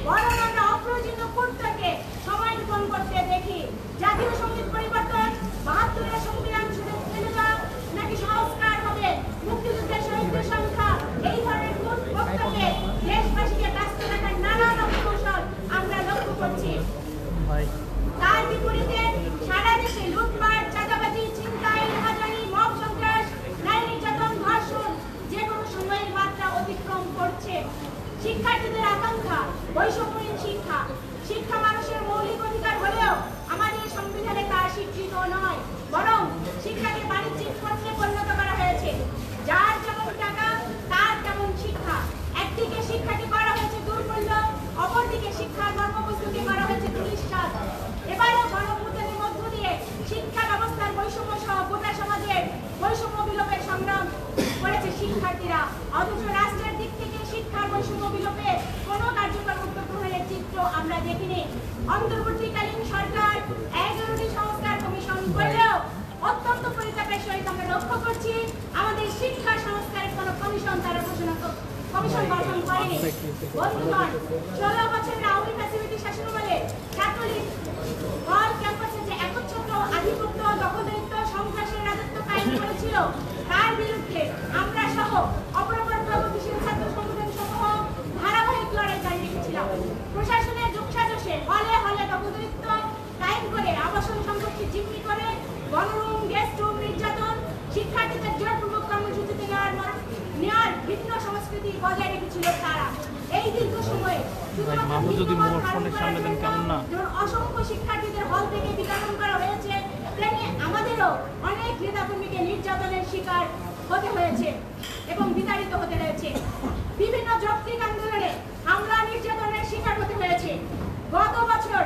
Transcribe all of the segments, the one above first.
বরং আমরা অপ্রয়োজনীয় কুটতর্কে সময় নিপন করতে দেখি। জাতীয় সঙ্গীত পরিবর্তন, ৭২-এর সংবিধান ফেলে দেওয়া, নাকি সংস্কার হবে, মুক্তিযুদ্ধের শহীদদের সংখ্যা, এই ধরনের কুটতর্কে দেশবাসীকে ব্যস্ত রাখার নানান কৌশল আমরা লক্ষ্য করছি। তার বিপরীতে সারা দেশে লুটপাট, চাঁদাবাজি, ছিনতাই, রাহাজানি, মব সন্ত্রাস, নারী নির্যাতন, ধর্ষণ যে কোনো সময়ের মাত্রা অতিক্রম করছে। শিক্ষার্থীদের আকাঙ্ক্ষা বৈষম্যহীন শিক্ষা। শিক্ষা মানুষের মৌলিক অধিকার হলেও আমাদের সংবিধানে তা স্বীকৃত নয়, বরং শিক্ষাকে বাণিজ্যিক পণ্যে পরিণত করা হয়েছে। যার যেমন টাকা তার তেমন শিক্ষা। একদিকে শিক্ষাকে করা হয়েছে দুর্মূল্য, অপরদিকে শিক্ষার কর্মবস্তুকে করা হয়েছে দুলিশ্বাস। এবারও গণঅভ্যুত্থানের মধ্য দিয়ে শিক্ষা ব্যবস্থার বৈষম্য সহ গোটা সমাজের বৈষম্য বিলোপের সংগ্রাম করেছে শিক্ষার্থীরা। অথচ রাষ্ট্রের দিক থেকে শিক্ষার বৈষম্য বিলোপে কোনো কার্যকর উদ্যোগ গ্রহণের চিত্র আমরা দেখিনি। অন্তর্বর্তীকালীন সরকার 11টি সংস্কার কমিশন করলেও অত্যন্ত পরিতাপের সহিত আমরা লক্ষ্য করছি আমাদের শিক্ষা সংস্কারের কোনো কমিশন তারা কমিশন গঠন করেনি। বন্ধুগণ, 16 বছরের আওয়ামী ফ্যাসিলিটি শাসনামলে ছাত্রলীগ হল ক্যাম্পাসে যে একচ্ছত্র আধিপত্য, দখলদারিত্ব, সন্ত্রাসের রাজত্ব কায়েম করেছিল, তার বিরুদ্ধে আমরা সহ অপরাপর প্রগতিশীল ছাত্র সংগঠন সমূহ ধারাবাহিক লড়াই জারি রেখেছিলাম। প্রশাসনের যোগসাজশে হলে হলে দখলদারিত্ব কায়েম করে আবাসন সম্পত্তি জিম্মি করে গণরুম, গেস্ট রুম নির্যাতন, শিক্ষার্থীদের জোরপূর্বক কর্মসূচিতে নেওয়ার ভিন্ন সংস্কৃতি বজায় রেখেছিল তারা। এই দীর্ঘ সময়ে অসংখ্য শিক্ষার্থীদের হল থেকে বিতরণ করা হয়েছে, তেমনি আমাদেরও অনেক নেতাকর্মীকে নির্যাতনের শিকার হতে হয়েছে এবং বিতাড়িত হতে হয়েছে। বিভিন্ন যৌক্তিক আন্দোলনে হামলা, নির্যাতনের শিকার হতে হয়েছে। গত বছর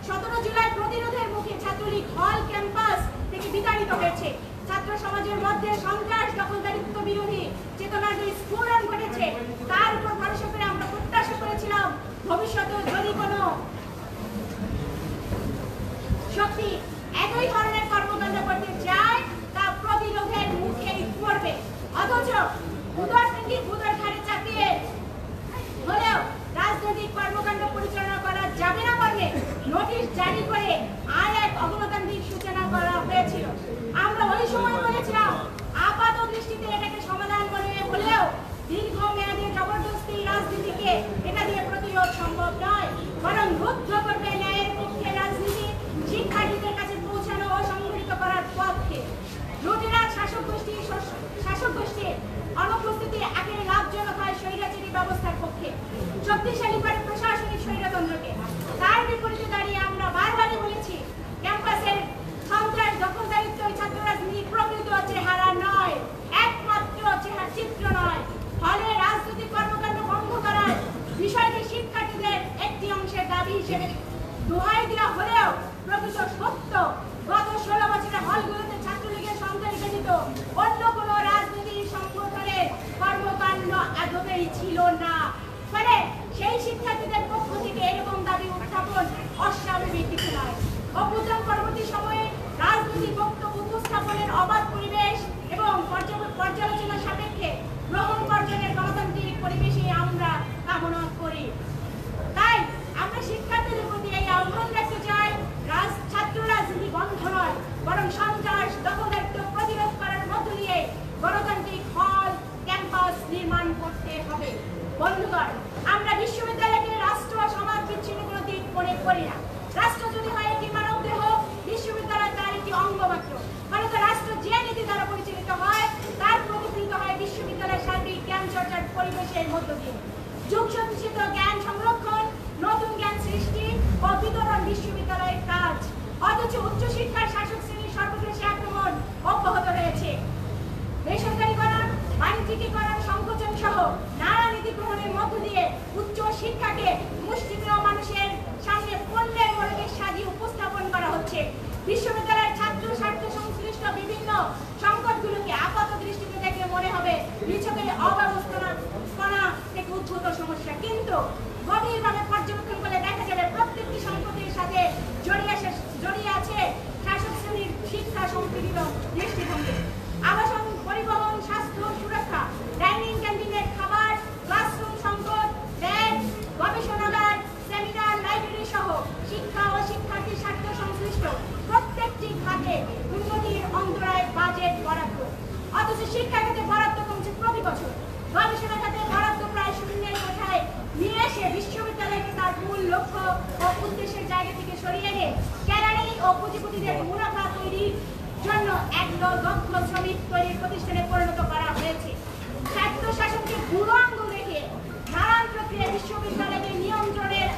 17 জুলাই প্রতিরোধের মুখে ছাত্রলীগ হল ক্যাম্পাস থেকে বিতাড়িত হয়েছে। ছাত্র সমাজের মধ্যে সন্ত্রাস, দখলদারিত্ব বিরোধী চেতনার যে স্ফুরণ ঘটেছে, তার উপর ভরসা করে আমরা প্রত্যাশা করেছিলাম ভবিষ্যতে যদি কোনো শক্তি একই ধরনের কর্মকাণ্ড করতে চায় তা প্রতিরোধের মুখেই পড়বে। অথচ উদার থেকে উদার ঘাড়ে চাপিয়ে হলেও রাজনৈতিক কর্মকাণ্ড পরিচালনা করা যাবে না বলে নোটিশ জারি করে আর এক অগণতান্ত্রিক সূচনা করা হয়েছিল। আমরা ওই সময় বলেছিলাম আপাত দৃষ্টিতে এটাকে সমাধান বলে হলেও দীর্ঘমেয়াদী জবরদস্তি রাজনীতিকে এটা দিয়ে প্রতিরোধ সম্ভব নয়, বরং রুদ্ধ করবে ন্যায়ের পক্ষে রাজনীতি, শিক্ষার্থীদের কাছে পৌঁছানো ও সংগঠিত করার পক্ষে। লুটেরা শাসক গোষ্ঠীর অনুপস্থিতি একেবারে লাভজনক হয় স্বৈরাচারী ব্যবস্থার পক্ষে, শক্তিশালী করে প্রশাসনিক স্বৈরতন্ত্রকে। তার বিপরীতে দাঁড়িয়ে আমরা বারবারই বলেছি ক্যাম্পাসের সন্ত্রাস, দখলদারিত্ব ছাত্র রাজনীতির প্রকৃত চেহারা নয়, একমাত্র চিত্র নয়। ফলে রাজনৈতিক কর্মকাণ্ড বন্ধ করার বিষয়টি শিক্ষার্থীদের একটি অংশের দাবি হিসেবে দোহাই দেওয়া হলেও প্রকৃত সত্য গত 16 বছরে হলগুলোতে ছাত্রলীগের সন্ত্রাস ব্যতীত অন্য কোনো রাজনৈতিক সংগঠনের কর্মকাণ্ড আদতেই ছিল না। ফলে সেই শিক্ষার্থীদের পক্ষ থেকে এরকম দাবি উত্থাপন অস্বাভাবিক কিছু নয়। অভ্যুত্থান পরবর্তী সময়ে রাজনৈতিক বক্তব্য উপস্থাপনের অবাধ পরিবেশ এবং পর্যালোচনা সাপেক্ষে গ্রহণ বর্জনের গণতান্ত্রিক পরিবেশে আমরা কামনা করি। তাই আমরা শিক্ষার্থীদের প্রতি এই আহ্বান রাখতে চাই, ছাত্র রাজনীতি বন্ধ নয়, বরং সন্ত্রাস, দখলদারিত্ব প্রতিরোধ করার মধ্য দিয়ে গণতান্ত্রিক হল ক্যাম্পাস নির্মাণ করতে হবে। বন্ধুগণ, আমরা বিশ্ববিদ্যালয়কে রাষ্ট্র সমাজ বিচ্ছিন্ন কোনো দিক মনে করি না। রাষ্ট্র যদি হয় একটি মানব দেহ, বিশ্ববিদ্যালয় তার একটি অঙ্গ মাত্র। ফলত রাষ্ট্র যে নীতি দ্বারা পরিচালিত হয় তার প্রতিফলিত হয় বিশ্ববিদ্যালয়ের সার্বিক জ্ঞান চর্চার পরিবেশের মধ্য দিয়ে। যুগ সঞ্চিত জ্ঞান সংরক্ষণ, নতুন জ্ঞান সৃষ্টি ও বিতরণ বিশ্ববিদ্যালয়ের কাজ। অথচ উচ্চশিক্ষার শাসক শ্রেণীর সর্বশেষে আক্রমণ অব্যাহত রয়েছে। বেসরকারীকরণ, বাণিজ্যিকীকরণ, সংকোচন সহ নানা নীতি গ্রহণের মধ্য দিয়ে উচ্চ শিক্ষাকে মুষ্টিমেয় মানুষের সামনে পণ্যের মোড়কে সাজিয়ে উপস্থাপন করা হচ্ছে। বিশ্ববিদ্যালয়ের ছাত্র স্বার্থ সংশ্লিষ্ট বিভিন্ন সংকটগুলোকে আপাত দৃষ্টিতে দেখে মনে হবে নিছকই অব্যবস্থাপনা থেকে উদ্ভূত সমস্যা, কিন্তু গভীরভাবে পর্যবেক্ষণ করলে দেখা যাবে প্রত্যেকটি সংকটের সাথে জড়িয়ে আছে শাসক শ্রেণীর শিক্ষা সম্পৃক্ত দৃষ্টিভঙ্গি। আবাসন, পরিবহন, স্বাস্থ্য, সুরক্ষা, ডাইনিং ক্যান্টিনের খাবার, ক্লাসরুম সংকট, ব্যাগ, গবেষণাগার, উদ্দেশ্যের জায়গা থেকে সরিয়ে এনে কেরানি ও পুঁজিপতিদের মুনাফা তৈরির জন্য একদল দক্ষ শ্রমিক তৈরির প্রতিষ্ঠানে পরিণত করা হয়েছে। স্বায়ত্ত শাসনকে বুড়ো আঙ্গুল রেখে নানান প্রক্রিয়া বিশ্ববিদ্যালয়ের নিয়ন্ত্রণের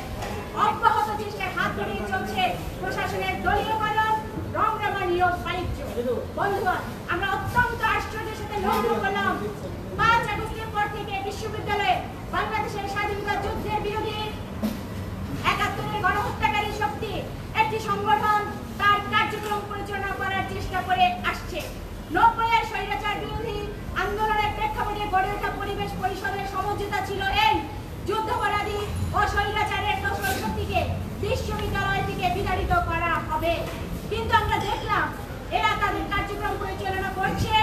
অব্যাহত চেষ্টায় হাত ধরিয়ে চলছে প্রশাসনের দলীয়করণ, রংরাঙা নিয়োগ বাণিজ্য। বন্ধুগণ, আমরা অত্যন্ত আশ্চর্যের সাথে লক্ষ্য করলাম 5 আগস্টের পর থেকে বিশ্ববিদ্যালয়ে বাংলাদেশের স্বাধীনতা যুদ্ধের বিরোধী 71-এর গণহত্যাকারী শক্তি একটি সংগঠন তার কার্যক্রম পরিচালনা করার চেষ্টা করে আসছে। 90-এর স্বৈরাচার বিরোধী আন্দোলনের প্রেক্ষাপটে গড়ে ওঠা পরিবেশ পরিষদের সমঝোতা ছিল এই যুদ্ধাপরাধী ও স্বৈরাচারের দোসর শক্তিকে বিশ্ববিদ্যালয় থেকে বিতাড়িত করা হবে। কিন্তু আমরা দেখলাম এরা তাদের কার্যক্রম পরিচালনা করছে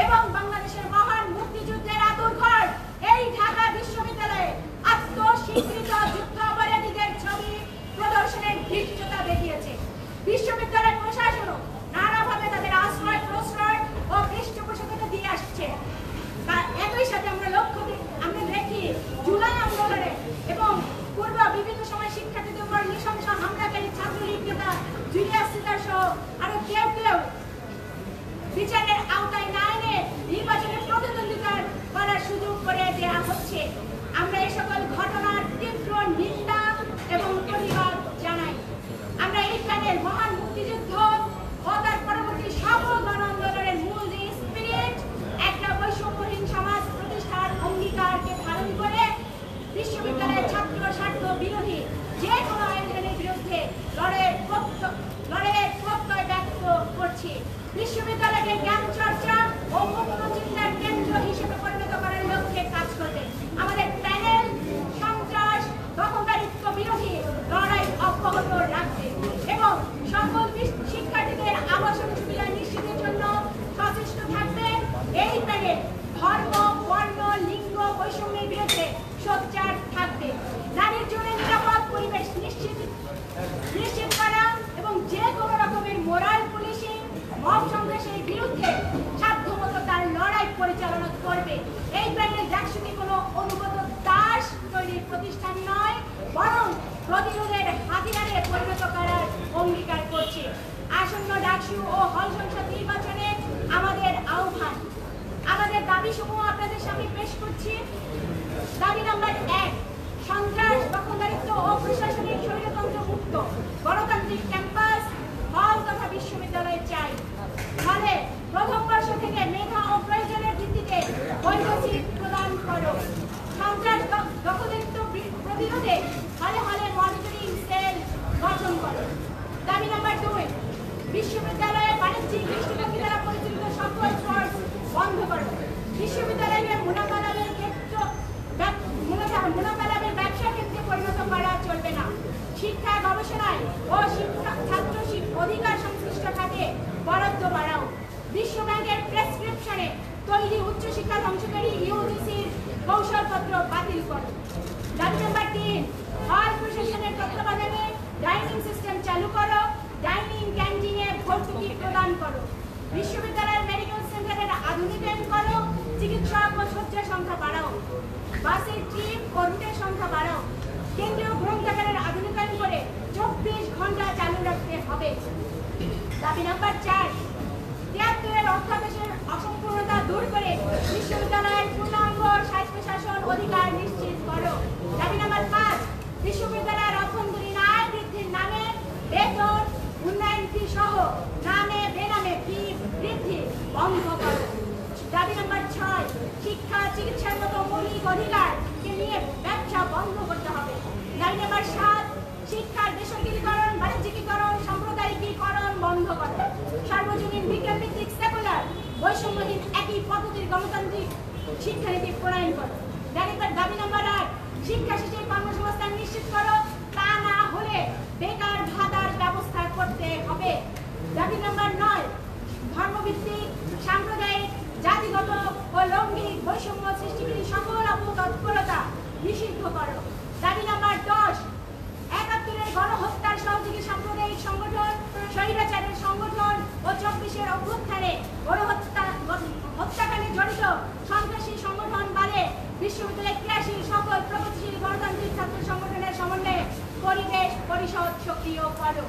এবং বাংলাদেশের মহান মুক্তিযুদ্ধের আতুরঘর এই ঢাকা বিশ্ববিদ্যালয়ে আত্মস্বীকৃত যুদ্ধাপরাধীদের ছবি প্রদর্শনের ধৃষ্টতা দেখিয়েছে। বিশ্ববিদ্যালয় প্রশাসনও নানাভাবে তাদের আশ্রয় প্রশ্রয় ও পৃষ্ঠপোষকতা দিয়ে আসছে। একই সাথে আমরা দেখি জুলাই আন্দোলনে এবং পূর্ব বিভিন্ন সময় শিক্ষার্থীদের উপর নৃশংস হামলাকারী ছাত্রলীগ নেতা জুলিয়াস সিজার সহ আরো কেউ বিচারের আওতায় না এনে নির্বাচনে প্রতিদ্বন্দ্বিতা করার সুযোগ করে দেওয়া হচ্ছে। আমরা এই সকল ঘটনার তীব্র নিন্দা এবং প্রতিবাদ জানাই। আমরা এই প্যানেল মহান মুক্তিযুদ্ধ ও তার পরবর্তী সকল গণ আন্দোলনের মূল যে স্পিরিট, একটা বৈষম্যহীন সমাজ প্রতিষ্ঠার অঙ্গীকারকে ধারণ করে বিশ্ববিদ্যালয়ের ছাত্র স্বার্থ বিরোধী যে কোনো আয়োজনের বিরুদ্ধে লড়াইয়ের প্রত্যয় ব্যক্ত করছি। বিশ্ববিদ্যালয়কে জ্ঞান চর্চা ও মুক্ত চিন্তার কেন্দ্র হিসেবে পরিণত করার লক্ষ্যে কাজ করবে। আমাদের প্যানেল সন্ত্রাস দখলদারিত্ব বিরোধী লড়াই অব্যাহত রাখবে এবং সকল শিক্ষার্থীদের আবাসন সুবিধা নিশ্চিতের জন্য সচেষ্ট থাকবে। এই প্যানেল ধর্ম, বর্ণ, লিঙ্গ বৈষম্যের বিরুদ্ধে সোচ্চার থাকবে। নারীর জন্য নিরাপদ পরিবেশ নিশ্চিত করা এবং যে কোনো রকমের মোরাল পুলিশিং, মব সন্ত্রাসের বিরুদ্ধে সাধ্যমতো তার লড়াই পরিচালনা করবে। এই প্যানেল ডাকসুকে কোনো অনুগত দাস তৈরির প্রতিষ্ঠান নয়, বরং প্রতিরোধের হাতিয়ারে পরিণত করার অঙ্গীকার করছে। আসন্ন ডাকসু ও হল সংসদ নির্বাচনে আমাদের আহ্বান, আমাদের দাবিসমূহ আপনাদের সামনে পেশ করছি। দাবি নাম্বার 1, সন্ত্রাস দখলদারিত্ব ও প্রশাসনিক স্বৈরতন্ত্র মুক্ত গণতান্ত্রিক ক্যাম্পাস, হল তথা বিশ্ববিদ্যালয় চাই। ফলে প্রথম বর্ষ থেকে মেধা ও প্রয়োজনের ভিত্তিতে বৈধ সিট প্রদান করো। সন্ত্রাস দখলদারিত্ব প্রতিরোধে হলে হলে মনিটরিং সেল গঠন করো। দাবি নাম্বার 2, বিশ্ববিদ্যালয়ে বাণিজ্যিক দৃষ্টিভঙ্গি দ্বারা পরিচালিত সকল কোর্স বন্ধ করো। বিশ্ববিদ্যালয়ে মুনাফা লাভের ব্যবসা ক্ষেত্রে পরিণত করা চলবে না। শিক্ষা গবেষণায় ও ছাত্র অধিকার সংশ্লিষ্ট খাতে বরাদ্দ বাড়াও। বিশ্ব ব্যাংকের প্রেসক্রিপশনে তৈরি উচ্চশিক্ষা ধ্বংসকারী ইউজিসির কৌশলপত্র বাতিল করো। দাবি নাম্বার 3, হল প্রশাসনের তত্ত্বাবধানে ডাইনিং সিস্টেম চালু করো। ডাইনিং ক্যান্টিনে ভর্তুকি প্রদান করো। বিশ্ববিদ্যালয়ের মেডিকেল সেন্টারের আধুনিকায়ন করো। চিকিৎসক ও শয্যার সংখ্যা বাড়াও। বাসের ট্রিপ ও রুটের সংখ্যা বাড়াও। কেন্দ্রীয় গ্রন্থাগারের আধুনিকায়ন করে 24 ঘন্টা চালু রাখতে হবে। দাবি নাম্বার 4, 73-এর অধ্যাদেশের অসম্পূর্ণতা দূর করে বিশ্ববিদ্যালয়ের পূর্ণাঙ্গ স্বায়ত্তশাসন অধিকার নিশ্চিত করো। দাবি নাম্বার 5, বিশ্ববিদ্যালয়ের অভ্যন্তরীণ আয় বৃদ্ধির নামে বেতন উন্নয়ন ফি সহ নামে বেনামে ফি বৃদ্ধি বন্ধ করো। দাবি নাম্বার 6, শিক্ষা চিকিৎসার মতো মৌলিক অধিকারকে নিয়ে ব্যবসা বন্ধ করতে হবে। দাবি নাম্বার 7, শিক্ষার বেসরকারীকরণ, বাণিজ্যিকীকরণ, সাম্প্রদায়িকীকরণ বন্ধ করো। সার্বজনীন বিজ্ঞান ভিত্তিক সেকুলার বৈষম্যহীন একই পদ্ধতির গণতান্ত্রিক শিক্ষানীতি প্রণয়ন করো। দাবি নাম্বার 8, শিক্ষা শেষে কর্মসংস্থান নিশ্চিত করো, তা না হলে বেকার ভাতার ব্যবস্থা করতে হবে। দাবি নাম্বার 9, ধর্মভিত্তিক, সাম্প্রদায়িক, জাতিগত ও লৈঙ্গিক বৈষম্য সৃষ্টিকারী সকল অপতৎপরতা নিষিদ্ধ করো। দাবি নাম্বার 10, 71-এর গণহত্যার সহযোগী সাম্প্রদায়িক সংগঠন, স্বৈরাচারের সংগঠন ও 24-এর অভ্যুত্থানে হত্যাকাণ্ডে জড়িত সন্ত্রাসী সংগঠন বাদে বিশ্ববিদ্যালয়ে ক্রিয়াশীল সকল প্রগতিশীল গণতান্ত্রিক ছাত্র সংগঠনের সমন্বয়ে পরিবেশ পরিষদ সক্রিয় করো।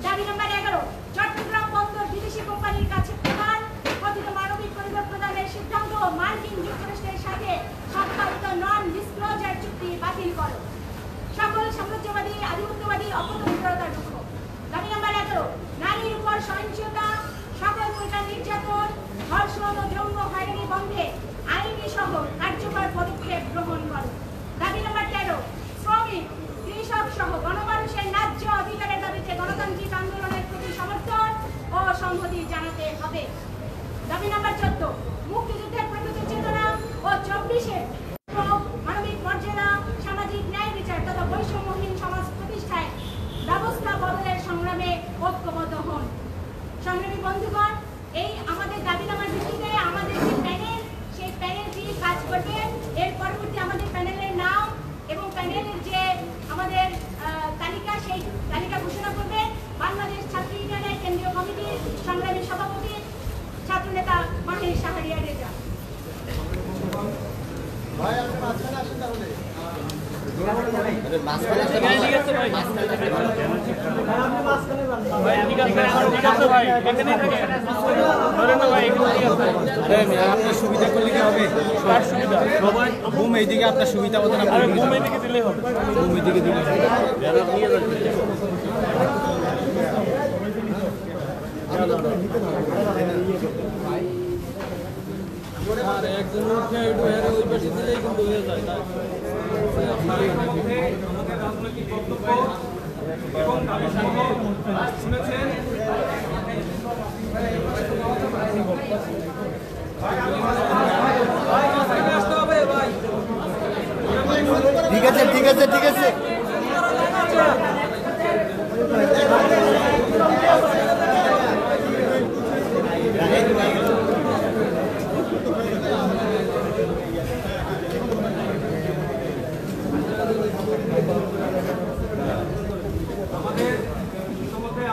দাবি নম্বর 11, চট্টগ্রাম বন্দর বিদেশি কোম্পানির কাছে প্রদান কথিত মানবিক করিডোর প্রদানের সিদ্ধান্ত মার্কিন যুক্তরাষ্ট্রের সাথে সম্পাদিত নন ডিসক্লোজার চুক্তি বাতিল করো। সকল সাম্রাজ্যবাদী আধিপত্যবাদী অপতন্ত্রতা রুখো। দাবি নম্বর 11, নারীর উপর সহিংসতা, সকল প্রকার নির্যাতন, ধর্ষণ ও যৌন হয়রানি বন্ধে আইনি সহ কার্যকর পদক্ষেপ গ্রহণ করো। দাবি নম্বর 13, শ্রমিক, কৃষক সহ গণমানুষের ন্যায্য অধিকারের দাবিতে গণতান্ত্রিক আন্দোলনের প্রতি সমর্থন ও সংহতি জানাতে হবে। দাবি নম্বর 14, মুক্তিযুদ্ধের প্রকৃত চেতনা ও 24-এর মানবিক মর্যাদা, সামাজিক ন্যায় বিচার তথা বৈষম্যহীন সমাজ প্রতিষ্ঠায় ব্যবস্থা বদলের সংগ্রামে ঐক্যবদ্ধ হন। সংগ্রামী বন্ধুগণ, এই আমাদের দাবিনামার ভিত্তিতে আমাদের যে প্যানেল, সেই প্যানেলটি কাজ করবে। এর পরবর্তী আমাদের প্যানেলের নাম এবং প্যানেলের যে আমাদের তালিকা, সেই তালিকা ঘোষণা করবে বাংলাদেশ ছাত্র ইউনিয়নের কেন্দ্রীয় কমিটির সংগ্রামী সভাপতি ছাত্রনেতা মাহির শাহরিয়ার রেজা। ভাই আপনি মাঝখানে আসেন তাহলে। আপনার সুবিধা করলে কি হবে? বুম এইদিকে আপনার সুবিধা মতো না, বুম এইদিকে দিলেই হবে। বুম এইদিকে দিলে আর একজন উঠে ওই পাশে দিলেই কিন্তু হয়ে যায়। আমাদের রাজনৈতিক বক্তব্য এবং দাবি শুনেছেন। ঠিক আছে ঠিক আছে ঠিক আছে।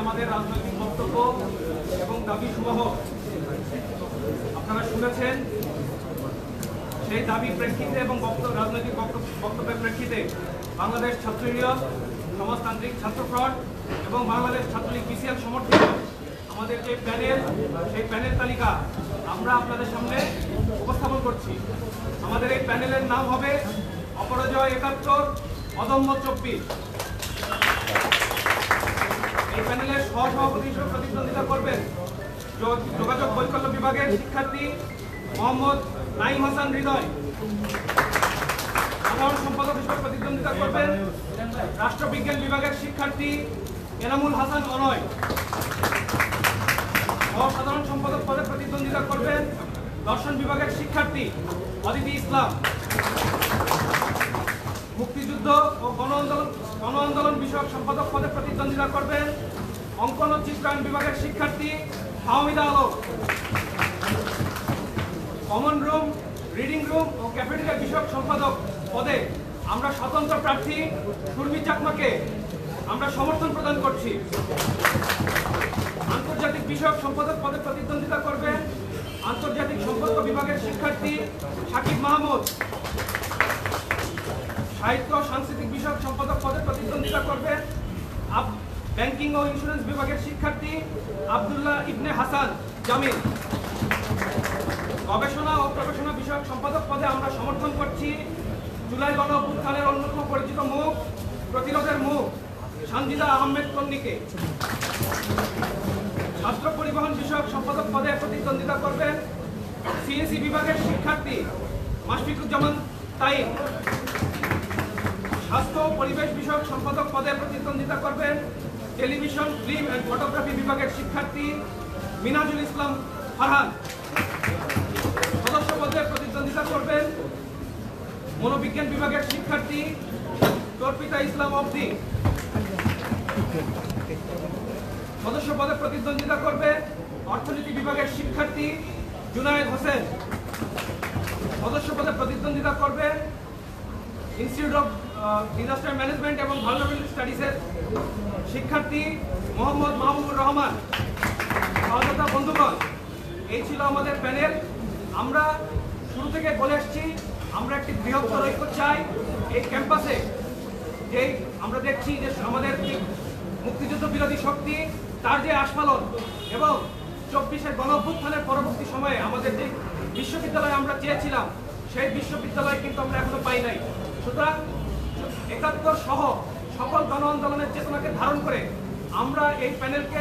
আমাদের রাজনৈতিক বক্তব্য এবং দাবি সমূহ আপনারা শুনেছেন। সেই দাবি প্রেক্ষিতে এবং রাজনৈতিক বক্তব্যের প্রেক্ষিতে বাংলাদেশ ছাত্র ইউনিয়ন, সমাজতান্ত্রিক ছাত্র ফ্রন্ট এবং বাংলাদেশ ছাত্রলীগ বিসিএল সমর্থিত আমাদের যে প্যানেল, সেই প্যানেল তালিকা আমরা আপনাদের সামনে উপস্থাপন করছি। আমাদের এই প্যানেলের নাম হবে অপরাজয় 71, অদম্য 24। এই প্যানেলের সহসভাপতি হিসেবে প্রতিদ্বন্দ্বিতা করবেন যোগাযোগ বৈকল্য বিভাগের শিক্ষার্থী মোহাম্মদ নাইম হাসান হৃদয়। সাধারণ সম্পাদক হিসেবে প্রতিদ্বন্দ্বিতা করবেন রাষ্ট্রবিজ্ঞান বিভাগের শিক্ষার্থী এনামুল হাসান অনয়। সাধারণ সম্পাদক পদে প্রতিদ্বন্দ্বিতা করবেন দর্শন বিভাগের শিক্ষার্থী অদিতি ইসলাম। মুক্তিযুদ্ধ ও গণ আন্দোলন বিষয়ক সম্পাদক পদে প্রতিদ্বন্দ্বিতা করবেন অঙ্কন ও চিত্রায়ন বিভাগের শিক্ষার্থী ফাহমিদা আলম। কমন রুম, রিডিং রুম ও ক্যাফেটেরিয়া বিষয়ক সম্পাদক পদে আমরা স্বতন্ত্র প্রার্থী সুরমি চাকমাকে আমরা সমর্থন প্রদান করছি। আন্তর্জাতিক বিষয়ক সম্পাদক পদে প্রতিদ্বন্দ্বিতা করবেন আন্তর্জাতিক সম্পর্ক বিভাগের শিক্ষার্থী সাকিব মাহমুদ। সাহিত্য ও সাংস্কৃতিক বিষয়ক সম্পাদক পদে প্রতিদ্বন্দ্বিতা করবেন ব্যাংকিং ও ইন্স্যুরেন্স বিভাগের শিক্ষার্থী আব্দুল্লাহ ইবনে হাসান জামিল। গবেষণা ও প্রকাশনা বিষয়ক সম্পাদক পদে আমরা সমর্থন করছি জুলাই গণ অভ্যুত্থানের অন্যতম পরিচিত মুখ, প্রতিরোধের মুখ সানজিদা আহমেদ কন্নিকে। ছাত্র পরিবহন বিষয়ক সম্পাদক পদে প্রতিদ্বন্দ্বিতা করবেন সিএসি বিভাগের শিক্ষার্থী মাশফিকুজ্জামান তাইম। স্বাস্থ্য ও পরিবেশ বিষয়ক সম্পাদক পদে প্রতিদ্বন্দ্বিতা করবেন টেলিভিশন, ফিল্ম অ্যান্ড ফটোগ্রাফি বিভাগের শিক্ষার্থী মিনাজুল ইসলাম ফারহান। সদস্য পদে প্রতিদ্বন্দ্বিতা করবেন মনোবিজ্ঞান বিভাগের শিক্ষার্থী তর্পিতা ইসলাম অবদি। সদস্য পদে প্রতিদ্বন্দ্বিতা করবে অর্থনীতি বিভাগের শিক্ষার্থী জুনায়েদ হোসেন। সদস্য পদে প্রতিদ্বন্দ্বিতা করবে ইনস্টিটিউট অফ ডিজাস্টার ম্যানেজমেন্ট এবং ভালনারেবল স্টাডিজের শিক্ষার্থী মোহাম্মদ মাহবুবুর রহমান। সহযোদ্ধা বন্ধুগণ, এই ছিল আমাদের প্যানেল। আমরা শুরু থেকে বলে আসছি আমরা একটি বৃহত্তর ঐক্য চাই এই ক্যাম্পাসে। যে আমরা দেখছি যে আমাদের মুক্তিযুদ্ধ বিরোধী শক্তি তার যে আস্ফালন এবং 24-এর গণঅভ্যুত্থানের পরবর্তী সময়ে আমাদের যে বিশ্ববিদ্যালয় আমরা চেয়েছিলাম সেই বিশ্ববিদ্যালয় কিন্তু আমরা এখনো পাই নাই। সুতরাং ৭১ সহ সকল গণ আন্দোলনের চেতনাকে ধারণ করে আমরা এই প্যানেলকে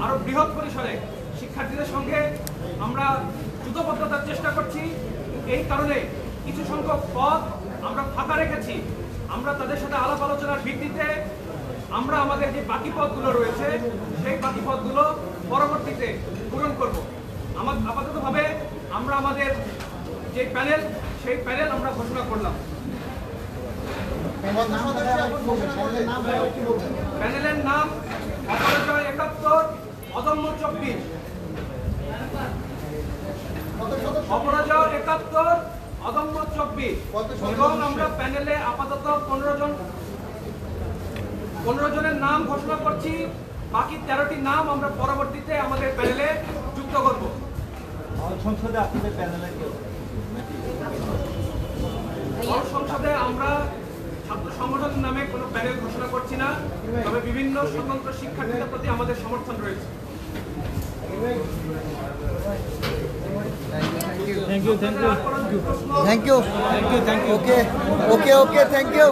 আরো বৃহৎ পরিসরে শিক্ষার্থীদের সঙ্গে আমরা যুগবদ্ধতার চেষ্টা করছি। এই কারণে কিছু সংখ্যক পদ আমরা ফাঁকা রেখেছি। আমরা তাদের সাথে আলাপ আলোচনার ভিত্তিতে আমরা আমাদের যে বাকি পদগুলো রয়েছে সেই বাকি পদগুলো পরবর্তীতে পূরণ করব। আপাততভাবে আমরা আমাদের যে প্যানেল সেই প্যানেল আমরা ঘোষণা করলাম। প্যানেলের নাম অপরাজয় ৭১, অদম্য ২৪। অপরাজয় ৭১, অদম্য ২৪। এবং আমরা প্যানেলে আপাতত 15 জনের নাম ঘোষণা করছি। বাকি 13টি নাম আমরা পরবর্তীতে আমাদের প্যানেলে যুক্ত করব। সংসদে আপনাদের প্যানেলে সংসদে আমরা ছাত্র সংগঠন নামে কোনো প্যানেল ঘোষণা করছি না, তবে বিভিন্ন স্বতন্ত্র শিক্ষার্থীদের প্রতি আমাদের সমর্থন রয়েছে। Thank you. Okay. Thank you.